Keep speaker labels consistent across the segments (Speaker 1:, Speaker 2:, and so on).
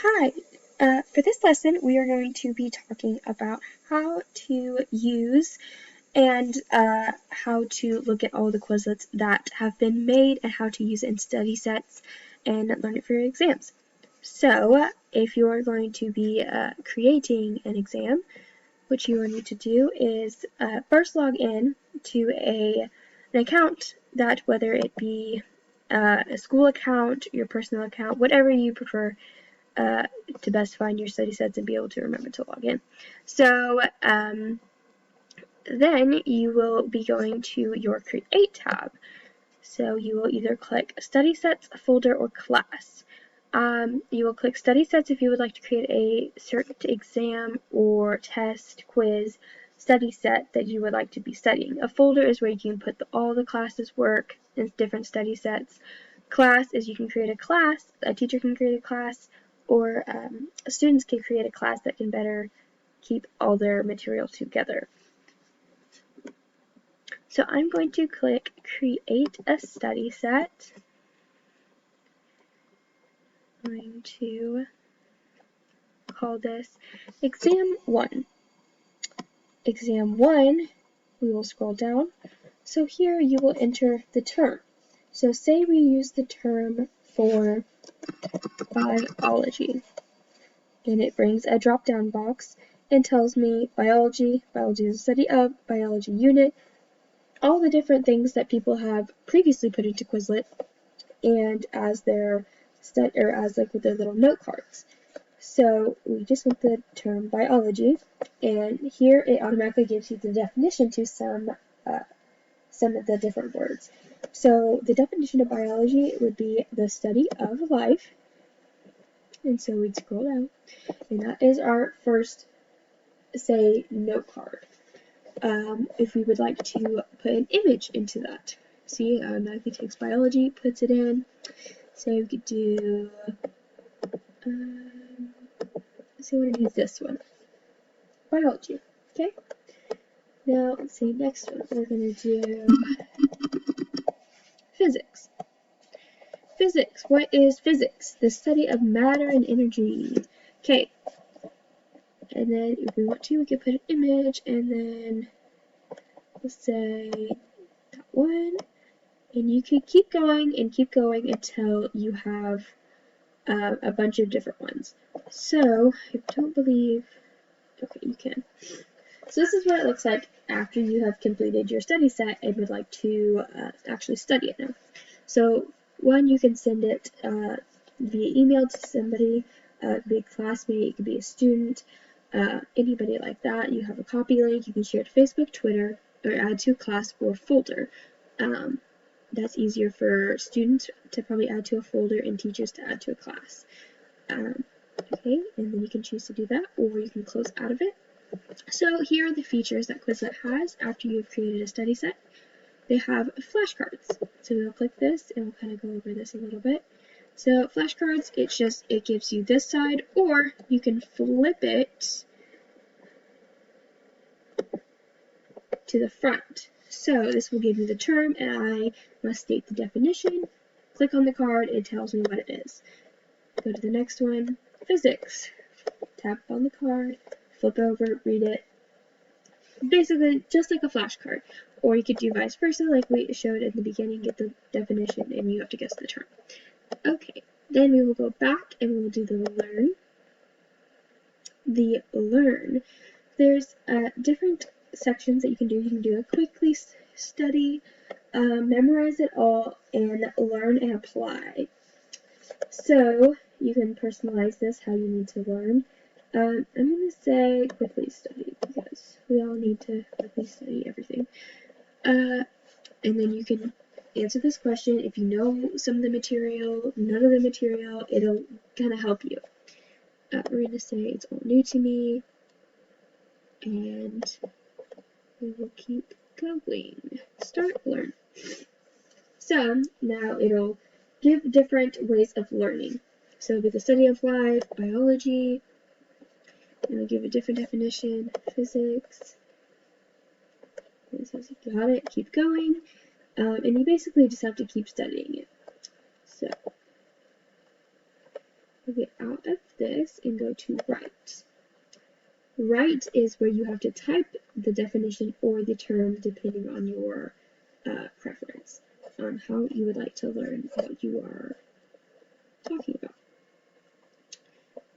Speaker 1: Hi, for this lesson we are going to be talking about how to use and how to look at all the Quizlets that have been made and how to use it in study sets and learn it for your exams. So if you are going to be creating an exam, what you will need to do is first log in to an account that, whether it be a school account, your personal account, whatever you prefer, to best find your study sets and be able to remember to log in. So then you will be going to your Create tab. So you will either click Study Sets, Folder, or Class. You will click Study Sets if you would like to create a certain exam or test, quiz, study set that you would like to be studying. A folder is where you can put all the classes' work in different study sets. Class is you can create a class, a teacher can create a class, or students can create a class that can better keep all their material together. So I'm going to click Create a Study Set. I'm going to call this Exam 1. Exam 1, we will scroll down. So here you will enter the term. So say we use the term for biology, and it brings a drop-down box and tells me biology, biology is a study of, biology unit, all the different things that people have previously put into Quizlet and as their with their little note cards. So we just want the term biology, and here it automatically gives you the definition to some of the different words. So the definition of biology would be the study of life, and so we'd scroll down, and that is our first, say, note card. If we would like to put an image into that, see, it automatically takes biology, puts it in. So we could do, so we're going to use this one, biology, okay? Now, let's see, next one, we're going to do physics. Physics, what is physics? The study of matter and energy. Okay, and then if we want to, we can put an image, and then let's say that one, and you can keep going until you have a bunch of different ones. So, I don't believe, okay, you can. So this is what it looks like after you have completed your study set and would like to actually study it now. So one, you can send it via email to somebody, it could be a classmate, it could be a student, anybody like that. You have a copy link, you can share it to Facebook, Twitter, or add to a class or folder. That's easier for students to probably add to a folder and teachers to add to a class. Okay, and then you can choose to do that, or you can close out of it. So here are the features that Quizlet has after you've created a study set. They have flashcards. So we'll click this and we'll kind of go over this a little bit. So flashcards, it gives you this side, or you can flip it to the front. So this will give you the term, and I must state the definition. Click on the card, it tells me what it is. Go to the next one, physics. Tap on the card, flip over, read it. Basically, just like a flashcard. Or you could do vice versa, like we showed in the beginning, get the definition, and you have to guess the term. Okay, then we will go back and we will do the learn. The learn. There's different sections that you can do. You can do a quickly study, memorize it all, and learn and apply. So you can personalize this how you need to learn. I'm going to say quickly study because we all need to quickly study everything. And then you can answer this question. If you know some of the material, none of the material, it'll kind of help you. We're going to say it's all new to me, and we will keep going. Start learn. So now it'll give different ways of learning. So with the study of life, biology, it'll give a different definition, physics. It says you got it, keep going. And you basically just have to keep studying it. So we'll get out of this and go to write. Write is where you have to type the definition or the term depending on your preference on how you would like to learn what you are talking about.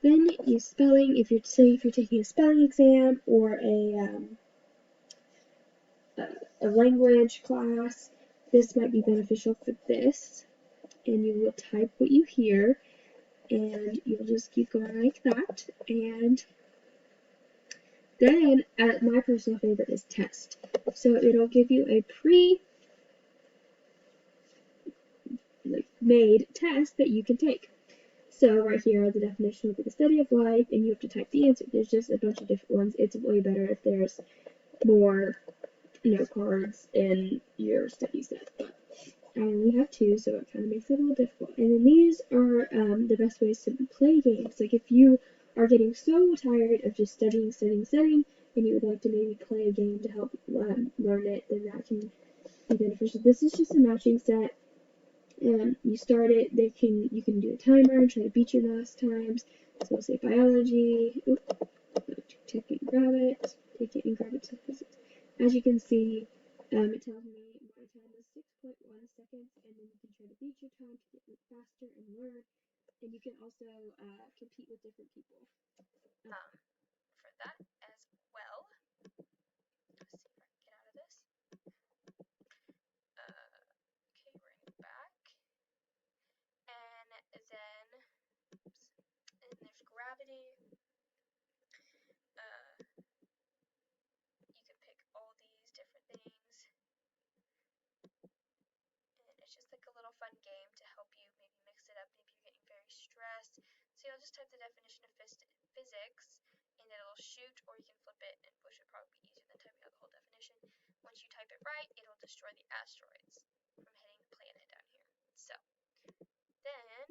Speaker 1: Then use spelling if you're taking a spelling exam or a language class. This might be beneficial for this, and you will type what you hear, and you'll just keep going like that. And then, my personal favorite is test. So it'll give you a pre-made test that you can take. So right here, the definition will be the study of life, and you have to type the answer. There's just a bunch of different ones. It's way better if there's more, cards in your study set. But I only have two, so it kind of makes it a little difficult. And then these are the best ways to play games. Like if you are getting so tired of just studying, and you would like to maybe play a game to help learn it, then that can be beneficial. This is just a matching set. You start it. You can do a timer and try to beat your last times. So we'll say biology. Take it and grab it. Take it and grab it to physics. As you can see, it tells me my time was 6.1 seconds, and then you can try to beat your time to get faster and learn. And you can also compete with different people. For that as well. Let's see if I can get out of this. Okay, right back. And then, and there's gravity. You can pick all these different things. And it's just like a little fun game to help you maybe mix it up if you're getting very stressed. So you'll just type the definition of physics and it'll shoot, or you can flip it, which would probably be easier than typing out the whole definition. Once you type it right, it'll destroy the asteroids from hitting the planet down here. So then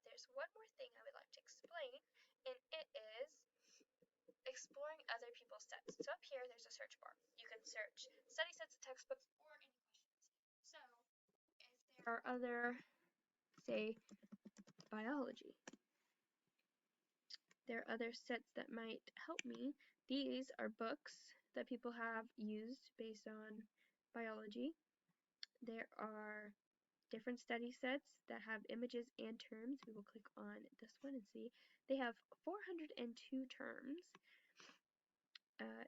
Speaker 1: there's one more thing I would like to explain, and it is exploring other people's sets. So up here, there's a search bar. You can search study sets of textbooks or any questions. So if there are other, say, biology, there are other sets that might help me. These are books that people have used based on biology. There are different study sets that have images and terms. We will click on this one and see. They have 402 terms.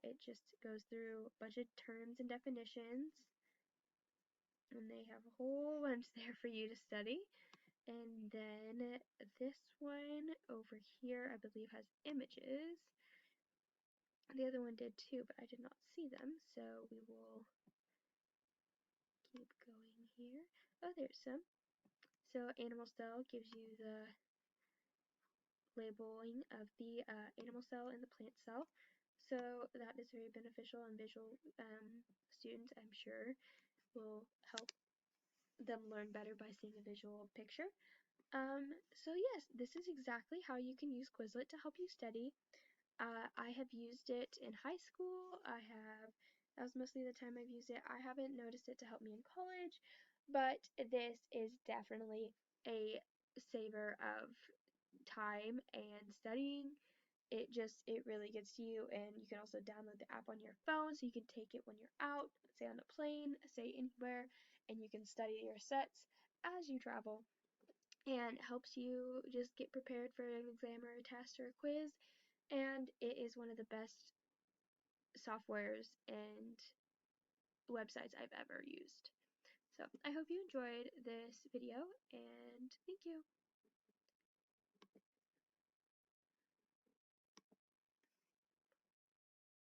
Speaker 1: It just goes through a bunch of terms and definitions, and they have a whole bunch there for you to study. And then this one over here, I believe, has images. The other one did too, but I did not see them, so we will keep going here. Oh, there's some. So animal cell gives you the labeling of the animal cell and the plant cell. So that is very beneficial, and visual students, I'm sure, will help them learn better by seeing a visual picture. So yes, this is exactly how you can use Quizlet to help you study. I have used it in high school. That was mostly the time I've used it. I haven't noticed it to help me in college, but this is definitely a saver of time and studying. It really gets to you, and you can also download the app on your phone so you can take it when you're out, say on a plane, say anywhere, and you can study your sets as you travel, and helps you just get prepared for an exam or a test or a quiz. And it is one of the best softwares and websites I've ever used. So I hope you enjoyed this video, and thank you.